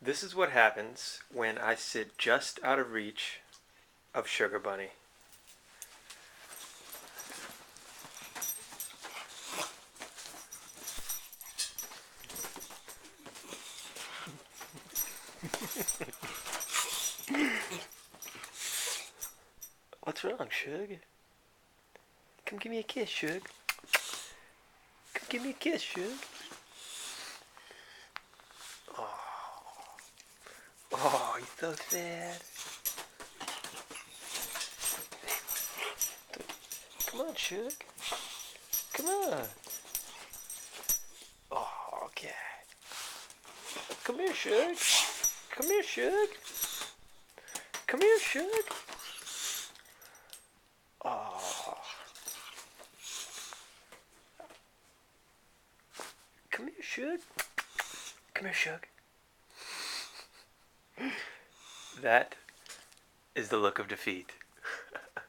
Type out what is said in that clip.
This is what happens when I sit just out of reach of Sugar Bunny. What's wrong, Shug? Come give me a kiss, Shug. Come give me a kiss, Shug. Oh, he's so sad. Come on, Shug. Come on. Oh, okay. Come here, Shug. Come here, Shug. Come here, Shug. Oh. Come here, Shug. Come here, Shug. That is the look of defeat.